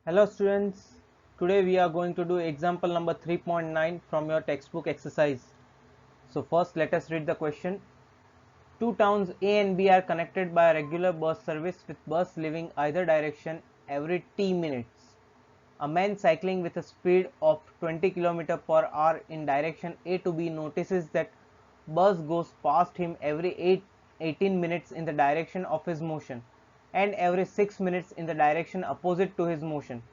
Hello students, today we are going to do example number 3.9 from your textbook exercise. So first let us read the question. Two towns A and B are connected by a regular bus service with bus leaving either direction every t minutes. A man cycling with a speed of 20 km per hour in direction A to B notices that bus goes past him every 18 minutes in the direction of his motion and every 6 minutes in the direction opposite to his motion.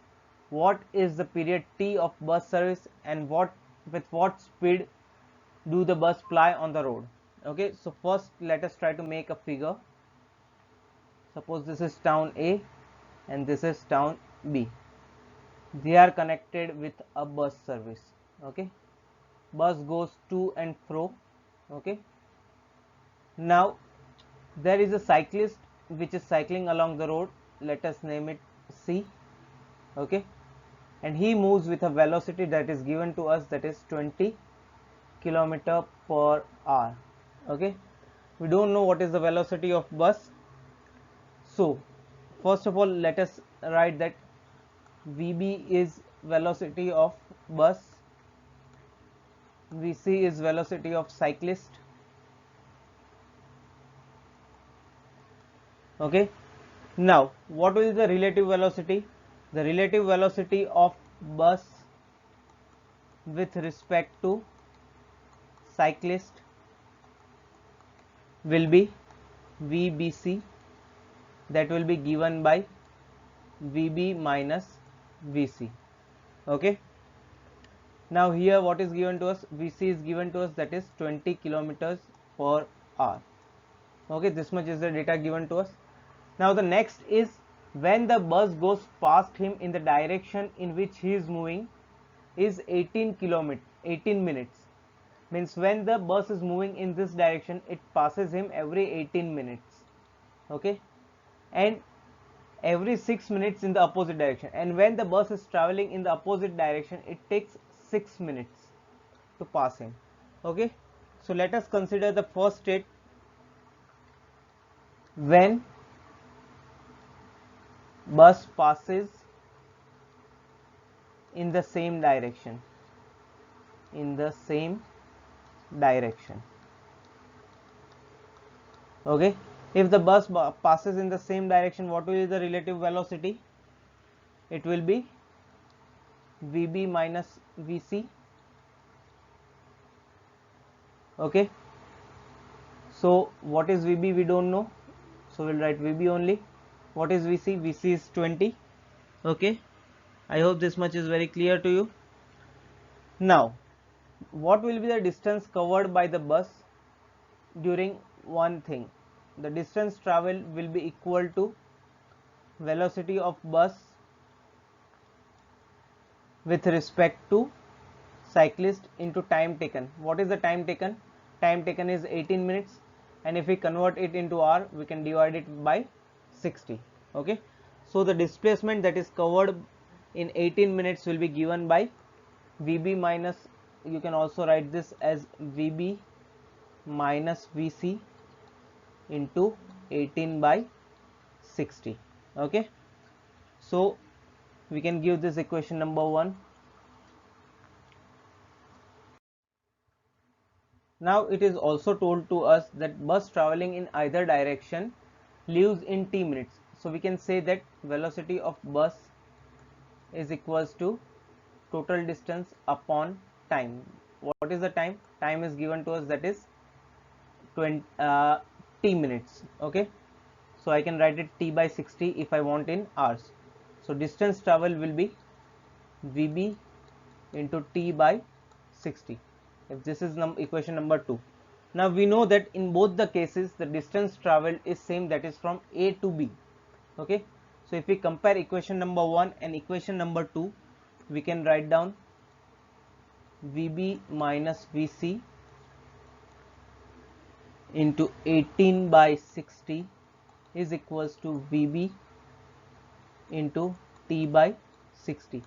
What is the period t of bus service and with what speed do the bus ply on the road? Okay, so first let us try to make a figure. Suppose this is town A and this is town B. They are connected with a bus service. Okay, bus goes to and fro. Okay, now there is a cyclist which is cycling along the road. Let us name it C. Okay, and he moves with a velocity that is given to us, that is 20 kilometer per hour. Okay, we don't know what is the velocity of bus, so first of all let us write that VB is velocity of bus, VC is velocity of cyclist. Okay, now what will be the relative velocity? The relative velocity of bus with respect to cyclist will be VBC, that will be given by VB minus VC. Okay, now here what is given to us? VC is given to us, that is 20 kilometers per hour. Okay, this much is the data given to us. Now the next is when the bus goes past him in the direction in which he is moving is 18 minutes. Means when the bus is moving in this direction, it passes him every 18 minutes. Okay, and every 6 minutes in the opposite direction, and when the bus is traveling in the opposite direction, it takes 6 minutes to pass him. Okay, so let us consider the first state, when bus passes in the same direction, okay, if the bus passes in the same direction, what will be the relative velocity? It will be VB minus VC. Okay, so what is VB? We don't know, so we'll write VB only. What is VC? VC is 20. Okay, I hope this much is very clear to you. Now what will be the distance covered by the bus during one thing? The distance traveled will be equal to velocity of bus with respect to cyclist into time taken. What is the time taken? Time taken is 18 minutes, and if we convert it into hour, we can divide it by 60. Okay, so the displacement that is covered in 18 minutes will be given by VB minus, you can also write this as VB minus VC into 18 by 60. Okay, so we can give this equation number 1. Now it is also told to us that bus traveling in either direction leaves in t minutes, so we can say that velocity of bus is equals to total distance upon time. What is the time? Time is given to us, that is 20 t minutes. Okay, so I can write it t by 60 if I want in hours. So distance travel will be VB into t by 60, if this is equation number 2. Now we know that in both the cases the distance traveled is same, that is from A to B. Okay, so if we compare equation number 1 and equation number 2, we can write down VB minus VC into 18 by 60 is equals to VB into t by 60,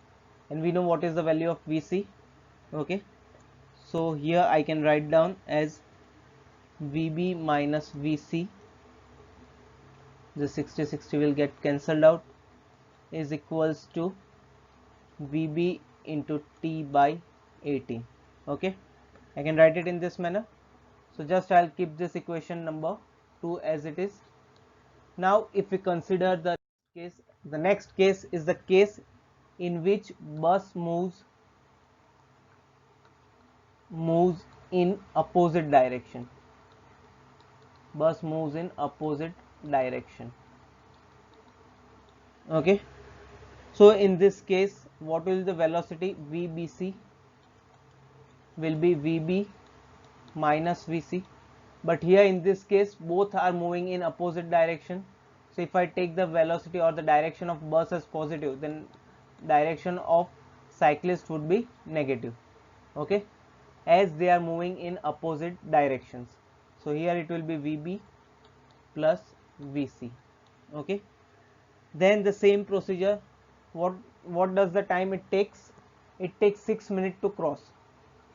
and we know what is the value of VC. Okay, so here I can write down as VB minus VC, the 60 will get cancelled out, is equals to Vb into t by 18. Okay, I can write it in this manner. So just I'll keep this equation number 2 as it is. Now if we consider the case, the next case is the case in which bus moves in opposite direction. Bus moves in opposite direction. Okay, so in this case, what will the velocity? VBC will be VB minus VC, but here in this case both are moving in opposite direction. So if I take the velocity or the direction of bus as positive, then direction of cyclist would be negative. Okay, as they are moving in opposite directions. So here it will be VB plus VC. Okay, then the same procedure, what does the time it takes? It takes 6 minutes to cross.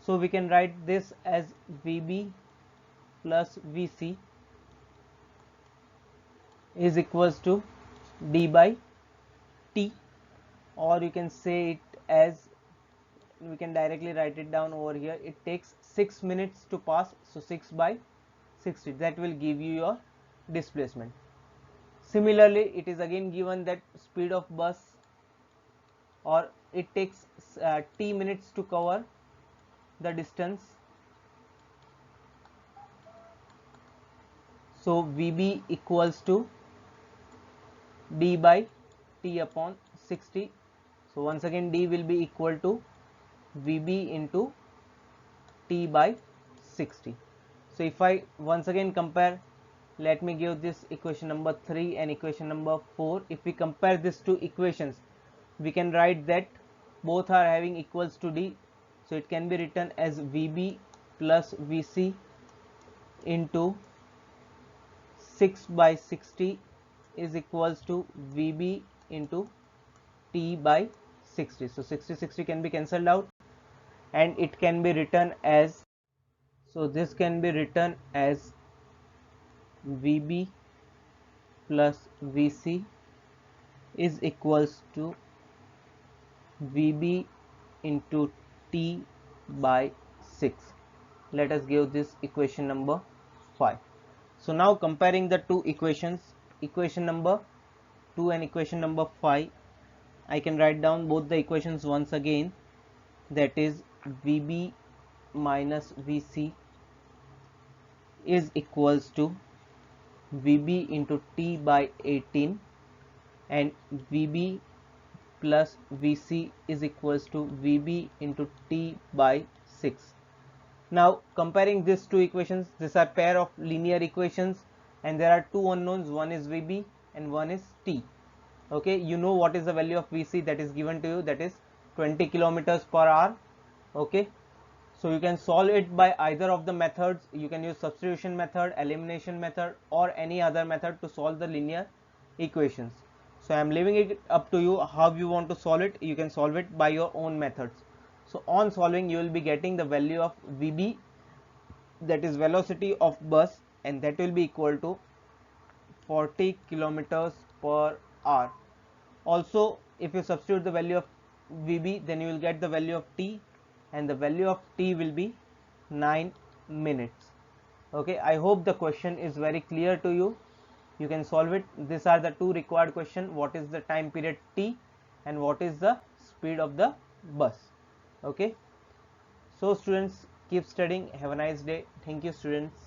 So we can write this as VB plus VC is equals to d by t, or you can say it as, we can directly write it down over here. It takes 6 minutes to pass, so 6 by 60, that will give you your displacement. Similarly, it is again given that speed of bus, or it takes t minutes to cover the distance. So VB equals to d by t upon 60. So once again d will be equal to VB into t by 60. So if I once again compare, let me give this equation number 3 and equation number 4. If we compare these two equations, we can write that both are having equals to d. So it can be written as VB plus VC into 6 by 60 is equals to VB into t by 60. So 60 can be cancelled out, and it can be written as, so this can be written as VB plus VC is equals to VB into t by 6. Let us give this equation number 5. So now comparing the two equations, equation number 2 and equation number 5, I can write down both the equations once again. That is VB minus VC is equals to VB into t by 18, and VB plus VC is equals to VB into t by 6. Now comparing these two equations, these are pair of linear equations, and there are two unknowns, one is VB and one is t. Okay, you know what is the value of VC that is given to you, that is 20 kilometers per hour. Okay, so you can solve it by either of the methods. You can use substitution method, elimination method, or any other method to solve the linear equations. So I am leaving it up to you how you want to solve it. You can solve it by your own methods. So on solving, you will be getting the value of VB, that is velocity of bus, and that will be equal to 40 kilometers per hour. Also, if you substitute the value of VB, then you will get the value of t, and the value of t will be 9 minutes. Okay, I hope the question is very clear to you. You can solve it. These are the two required questions. What is the time period t, and what is the speed of the bus? Okay, so students, keep studying. Have a nice day. Thank you, students.